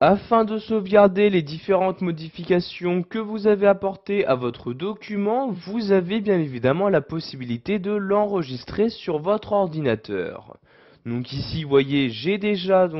Afin de sauvegarder les différentes modifications que vous avez apportées à votre document, vous avez bien évidemment la possibilité de l'enregistrer sur votre ordinateur. Donc ici, vous voyez, j'ai déjà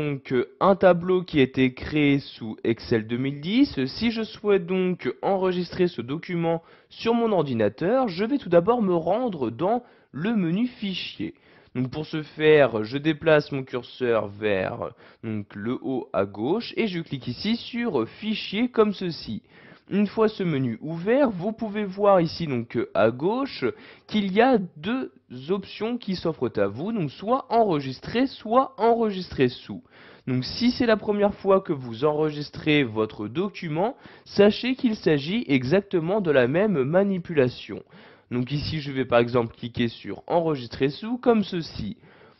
un tableau qui a été créé sous Excel 2010. Si je souhaite donc enregistrer ce document sur mon ordinateur, je vais tout d'abord me rendre dans le menu Fichier. Donc pour ce faire, je déplace mon curseur vers le haut à gauche et je clique ici sur Fichier comme ceci. Une fois ce menu ouvert, vous pouvez voir ici à gauche qu'il y a deux options qui s'offrent à vous, donc soit enregistrer sous. Donc si c'est la première fois que vous enregistrez votre document, sachez qu'il s'agit exactement de la même manipulation. Donc ici je vais par exemple cliquer sur enregistrer sous comme ceci.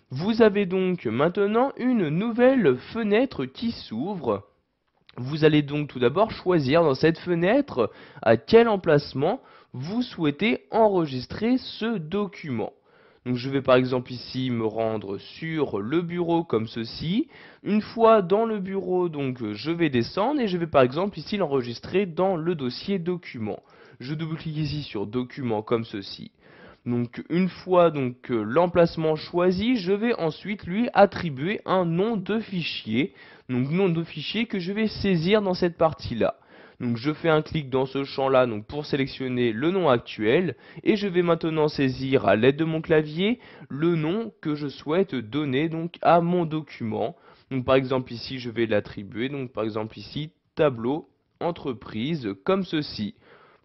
Vous avez donc maintenant une nouvelle fenêtre qui s'ouvre. Vous allez donc tout d'abord choisir dans cette fenêtre à quel emplacement vous souhaitez enregistrer ce document. Donc je vais par exemple ici me rendre sur le bureau comme ceci. Une fois dans le bureau, je vais descendre et je vais par exemple ici l'enregistrer dans le dossier document. Je double-clique ici sur document comme ceci. Donc une fois l'emplacement choisi, je vais ensuite lui attribuer un nom de fichier. Donc nom de fichier que je vais saisir dans cette partie-là. Donc je fais un clic dans ce champ-là pour sélectionner le nom actuel et je vais maintenant saisir à l'aide de mon clavier le nom que je souhaite donner à mon document. Donc par exemple ici je vais l'attribuer, donc par exemple ici tableau entreprise comme ceci.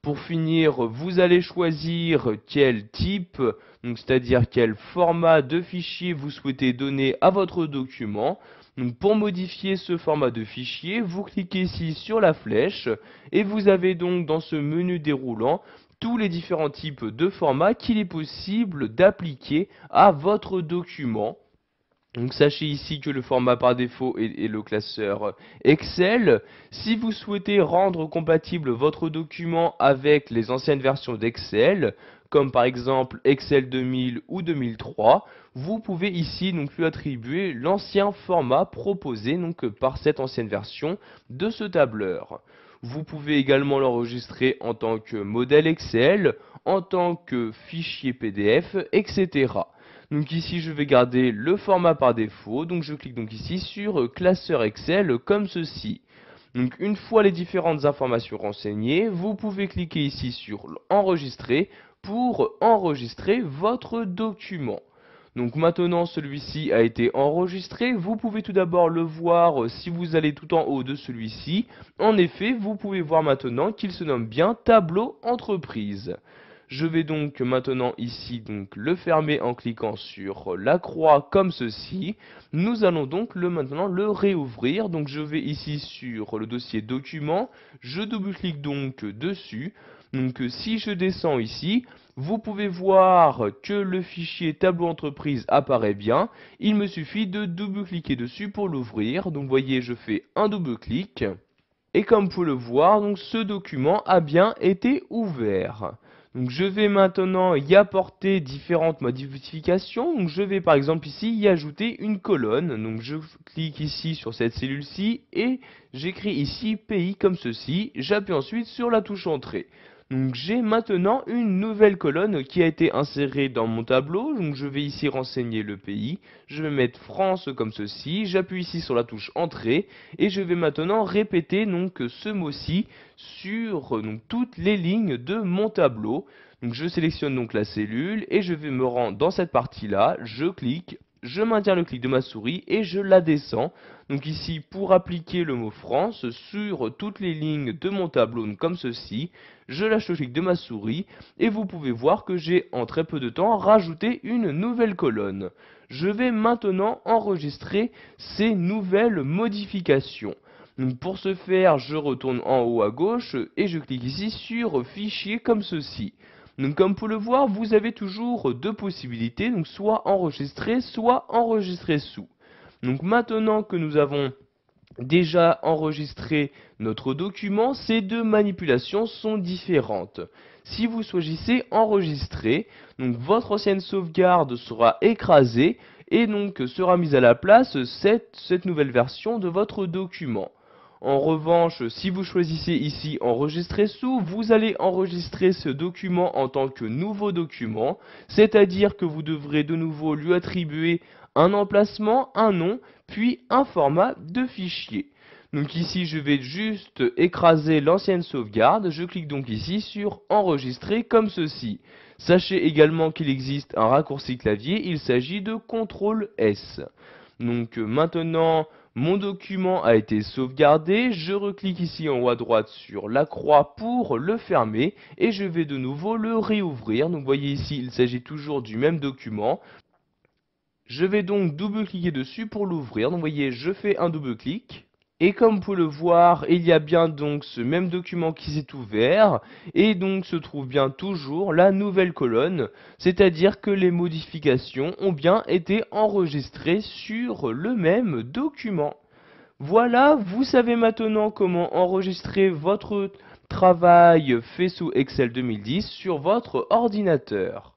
Pour finir, vous allez choisir quel type, c'est-à-dire quel format de fichier vous souhaitez donner à votre document. Donc pour modifier ce format de fichier, vous cliquez ici sur la flèche et vous avez donc dans ce menu déroulant tous les différents types de formats qu'il est possible d'appliquer à votre document. Donc sachez ici que le format par défaut est le classeur Excel. Si vous souhaitez rendre compatible votre document avec les anciennes versions d'Excel, comme par exemple Excel 2000 ou 2003, vous pouvez ici lui attribuer l'ancien format proposé par cette ancienne version de ce tableur. Vous pouvez également l'enregistrer en tant que modèle Excel, en tant que fichier PDF, etc. Donc ici je vais garder le format par défaut, donc je clique ici sur classeur Excel comme ceci. Donc une fois les différentes informations renseignées, vous pouvez cliquer ici sur enregistrer pour enregistrer votre document. Donc maintenant celui-ci a été enregistré, vous pouvez tout d'abord le voir si vous allez tout en haut de celui-ci. En effet, vous pouvez voir maintenant qu'il se nomme bien tableau entreprise. Je vais donc maintenant ici le fermer en cliquant sur la croix comme ceci. Nous allons donc maintenant le réouvrir. Donc je vais ici sur le dossier document, je double-clique donc dessus. Donc si je descends ici, vous pouvez voir que le fichier tableau entreprise apparaît bien. Il me suffit de double-cliquer dessus pour l'ouvrir. Donc vous voyez, je fais un double-clic. Et comme vous pouvez le voir, ce document a bien été ouvert. Donc je vais maintenant y apporter différentes modifications. Donc je vais par exemple ici y ajouter une colonne. Donc je clique ici sur cette cellule-ci et j'écris ici pays comme ceci. J'appuie ensuite sur la touche entrée. Donc j'ai maintenant une nouvelle colonne qui a été insérée dans mon tableau. Donc je vais ici renseigner le pays. Je vais mettre France comme ceci. J'appuie ici sur la touche entrée et je vais maintenant répéter ce mot-ci sur toutes les lignes de mon tableau. Donc je sélectionne la cellule et je vais me rendre dans cette partie-là. Je clique. Je maintiens le clic de ma souris et je la descends. Donc ici, pour appliquer le mot France sur toutes les lignes de mon tableau, comme ceci, je lâche le clic de ma souris et vous pouvez voir que j'ai en très peu de temps rajouté une nouvelle colonne. Je vais maintenant enregistrer ces nouvelles modifications. Donc pour ce faire, je retourne en haut à gauche et je clique ici sur Fichier comme ceci. Donc comme vous pouvez le voir, vous avez toujours deux possibilités, donc soit enregistrer sous. Donc maintenant que nous avons déjà enregistré notre document, ces deux manipulations sont différentes. Si vous choisissez enregistrer, votre ancienne sauvegarde sera écrasée et sera mise à la place cette nouvelle version de votre document. En revanche, si vous choisissez ici enregistrer sous, vous allez enregistrer ce document en tant que nouveau document, c'est-à-dire que vous devrez de nouveau lui attribuer un emplacement, un nom, puis un format de fichier. Donc ici, je vais juste écraser l'ancienne sauvegarde. Je clique donc ici sur enregistrer comme ceci. Sachez également qu'il existe un raccourci clavier, il s'agit de CTRL S. Donc maintenant, mon document a été sauvegardé, je reclique ici en haut à droite sur la croix pour le fermer et je vais de nouveau le réouvrir. Donc vous voyez ici, il s'agit toujours du même document. Je vais donc double-cliquer dessus pour l'ouvrir. Donc vous voyez, je fais un double-clic. Et comme vous pouvez le voir, il y a bien donc ce même document qui s'est ouvert, et donc se trouve bien toujours la nouvelle colonne, c'est-à-dire que les modifications ont bien été enregistrées sur le même document. Voilà, vous savez maintenant comment enregistrer votre travail fait sous Excel 2010 sur votre ordinateur.